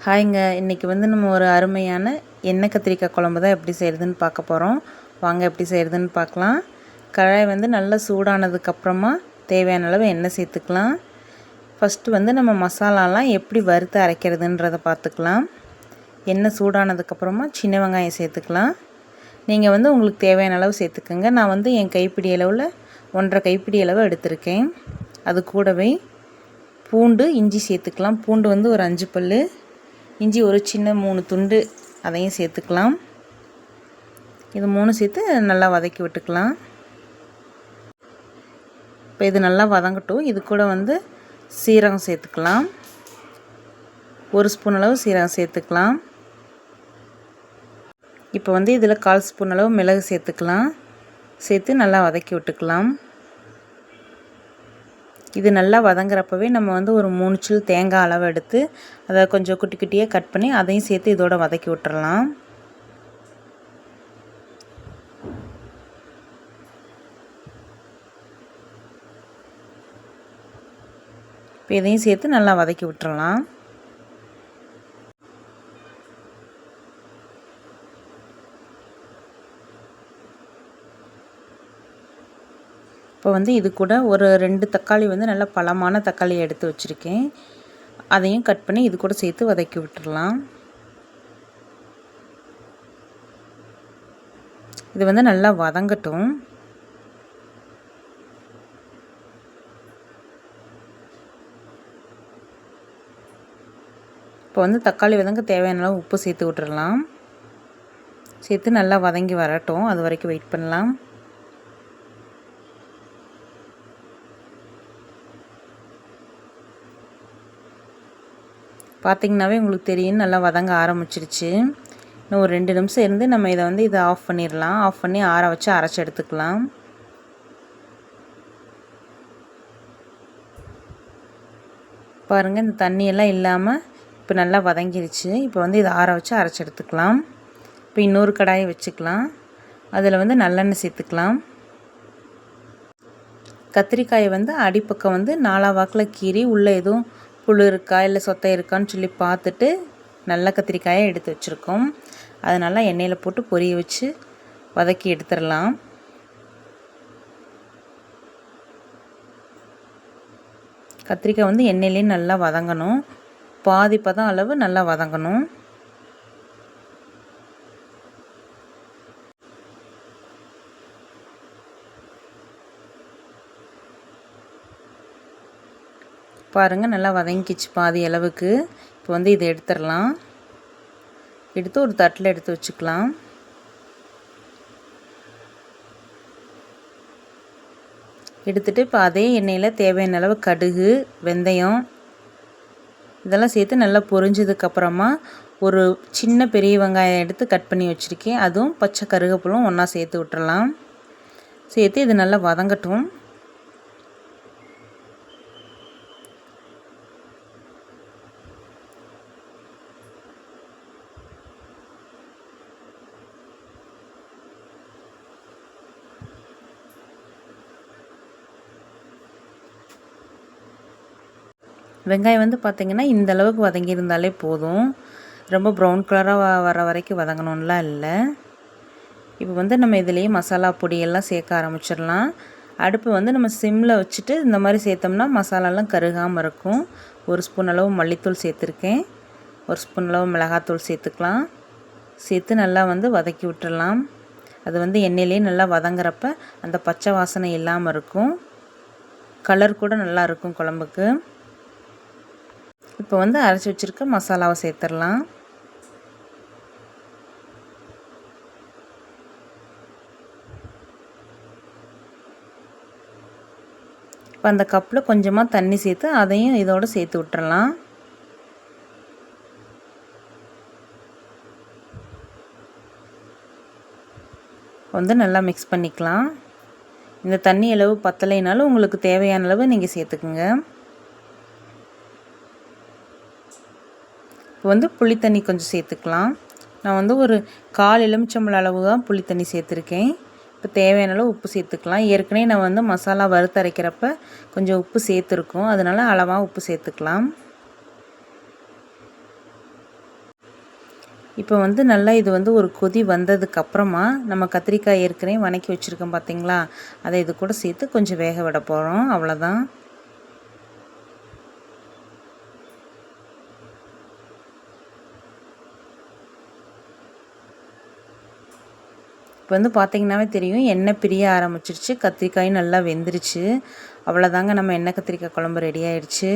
ஹாய்ங்க. இன்றைக்கி நம்ம ஒரு அருமையான எண்ணெய் கத்திரிக்காய் குழம்பு தான் எப்படி செய்கிறதுன்னு பார்க்க போகிறோம். வாங்க எப்படி செய்கிறதுன்னு பார்க்கலாம். கடாய் நல்லா சூடானதுக்கப்புறமா தேவையான அளவு எண்ணெய் சேர்த்துக்கலாம். ஃபஸ்ட்டு நம்ம மசாலாலாம் எப்படி வறுத்து அரைக்கிறதுன்றதை பார்த்துக்கலாம். எண்ணெய் சூடானதுக்கப்புறமா சின்ன வெங்காயம் சேர்த்துக்கலாம். நீங்கள் உங்களுக்கு தேவையான அளவு சேர்த்துக்கோங்க. நான் என் கைப்பிடி அளவில் 1.5 கைப்பிடி அளவு எடுத்திருக்கேன். அது கூடவே பூண்டு இஞ்சி சேர்த்துக்கலாம். பூண்டு ஒரு 5 பல், இஞ்சி ஒரு சின்ன 3 துண்டு, அதையும் சேர்த்துக்கலாம். இது 3 சேர்த்து நல்லா வதக்கி விட்டுக்கலாம். இப்போ இது நல்லா வதங்கட்டும். இது கூட சீரகம் சேர்த்துக்கலாம். 1 ஸ்பூன் அளவு சீரகம் சேர்த்துக்கலாம். இப்போ இதில் 1/4 ஸ்பூன் அளவு மிளகு சேர்த்துக்கலாம். சேர்த்து நல்லா வதக்கி விட்டுக்கலாம். இது நல்லா வதங்குறப்பவே நம்ம ஒரு 3 சில் தேங்காய் அளவு எடுத்து அதை கொஞ்சம் குட்டி குட்டியாக கட் பண்ணி அதையும் சேர்த்து இதோட வதக்கி விட்டுறலாம். இப்போ இதையும் சேர்த்து நல்லா வதக்கி விட்டுறலாம். இப்போ இது கூட ஒரு 2 தக்காளி நல்லா பழமான தக்காளி எடுத்து வச்சுருக்கேன். அதையும் கட் பண்ணி இது கூட சேர்த்து வதக்கி விட்டுடலாம். இது நல்லா வதங்கட்டும். இப்போ தக்காளி வதங்க தேவையான அளவு உப்பு சேர்த்து விட்டுடலாம். சேர்த்து நல்லா வதங்கி வரட்டும். அது வரைக்கும் வெயிட் பண்ணலாம். பார்த்திங்கனாவே உங்களுக்கு தெரியும் நல்லா வதங்க ஆரம்பிச்சிருச்சு. இன்னும் ஒரு 2 நிமிஷம் இருந்து நம்ம இதை ஆஃப் பண்ணிடலாம். ஆஃப் பண்ணி ஆற வச்சு அரைச்சி எடுத்துக்கலாம். பாருங்கள், இந்த தண்ணியெல்லாம் இல்லாமல் இப்போ நல்லா வதங்கிருச்சு. இப்போ இதை ஆற வச்சு அரைச்சி எடுத்துக்கலாம். இப்போ இன்னொரு கடாயை வச்சுக்கலாம். அதில் நல்லெண்ணெய் சேர்த்துக்கலாம். கத்திரிக்காயை அடிப்பக்கம் 4 வாக்கில் கீறி உள்ளே எதுவும் புழு இருக்கா இல்லை சொத்தை இருக்கான்னு சொல்லி பார்த்துட்டு நல்ல கத்திரிக்காயை எடுத்து வச்சுருக்கோம். அதை நல்லா எண்ணெயில் போட்டு பொரிய வச்சு வதக்கி எடுத்துடலாம். கத்திரிக்காய் எண்ணெயிலே நல்லா வதங்கணும். பாதி பதம் அளவு நல்லா வதங்கணும். பாருங்கள், நல்லா வதங்கிச்சு பாதி அளவுக்கு. இப்போ இதை எடுத்துடலாம். எடுத்து ஒரு தட்டில் எடுத்து வச்சுக்கலாம். எடுத்துகிட்டு இப்போ அதே எண்ணெயில் தேவையான அளவு கடுகு, வெந்தயம் இதெல்லாம் சேர்த்து நல்லா பொரிஞ்சதுக்கப்புறமா ஒரு சின்ன பெரிய வெங்காயம் எடுத்து கட் பண்ணி வச்சுருக்கேன். அதுவும் பச்சை கருவேப்பிலும் ஒன்றா சேர்த்து விட்டுறலாம். சேர்த்து இது நல்லா வதங்கட்டும். வெங்காயம் பார்த்திங்கன்னா இந்த அளவுக்கு வதங்கியிருந்தாலே போதும். ரொம்ப ப்ரௌன் கலராக வர வரைக்கும் வதங்கணும்லாம் இல்லை. இப்போ நம்ம இதுலேயே மசாலா பொடியெல்லாம் சேர்க்க ஆரம்பிச்சிடலாம். அடுப்பு நம்ம சிம்மில் வச்சுட்டு இந்த மாதிரி சேர்த்தோம்னா மசாலாலாம் கருகாமல் இருக்கும். 1 ஸ்பூன் அளவு மல்லித்தூள் சேர்த்துருக்கேன். 1 ஸ்பூன் அளவு மிளகாத்தூள் சேர்த்துக்கலாம். சேர்த்து நல்லா வதக்கி விட்டுடலாம். அது எண்ணெயிலே நல்லா வதங்குறப்ப அந்த பச்சை வாசனை இல்லாமல் இருக்கும். கலர் கூட நல்லா இருக்கும் குழம்புக்கு. இப்போ அரைச்சி வச்சுருக்க மசாலாவை சேர்த்துடலாம். இப்போ அந்த கப்பில் கொஞ்சமாக தண்ணி சேர்த்து அதையும் இதோடு சேர்த்து விட்டுறலாம். நல்லா மிக்ஸ் பண்ணிக்கலாம். இந்த தண்ணி அளவு பத்தலைனாலும் உங்களுக்கு தேவையான அளவு நீங்கள் சேர்த்துக்குங்க. இப்போ புளி தண்ணி கொஞ்சம் சேர்த்துக்கலாம். நான் ஒரு 1/4 எலுமிச்சம்பழம் அளவு தான் புளி தண்ணி சேர்த்துருக்கேன். இப்போ தேவையான அளவு உப்பு சேர்த்துக்கலாம். ஏற்கனவே நான் மசாலா வறுத்து அரைக்கிறப்ப கொஞ்சம் உப்பு சேர்த்துருக்கோம். அதனால் அளவாக உப்பு சேர்த்துக்கலாம். இப்போ வந்து நல்லா இது வந்து ஒரு கொதி வந்ததுக்கப்புறமா நம்ம கத்திரிக்காய் ஏற்கனவே வதக்கி வச்சுருக்கோம் பார்த்திங்களா, அதை இது கூட சேர்த்து கொஞ்சம் வேக விட போகிறோம். அவ்வளோதான். இப்போ வந்து பார்த்திங்கனாவே தெரியும், எண்ணெய் பிரிய ஆரம்பிச்சிருச்சு, கத்திரிக்காயும் நல்லா வெந்துருச்சு. அவ்வளோதாங்க, நம்ம எண்ணெய் கத்திரிக்காய் குழம்பு ரெடி ஆயிடுச்சு.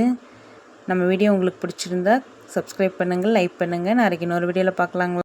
நம்ம வீடியோ உங்களுக்கு பிடிச்சிருந்தா சப்ஸ்கிரைப் பண்ணுங்கள், லைக் பண்ணுங்கள். நாளைக்கு இன்னொரு வீடியோவில் பார்க்கலாங்களா.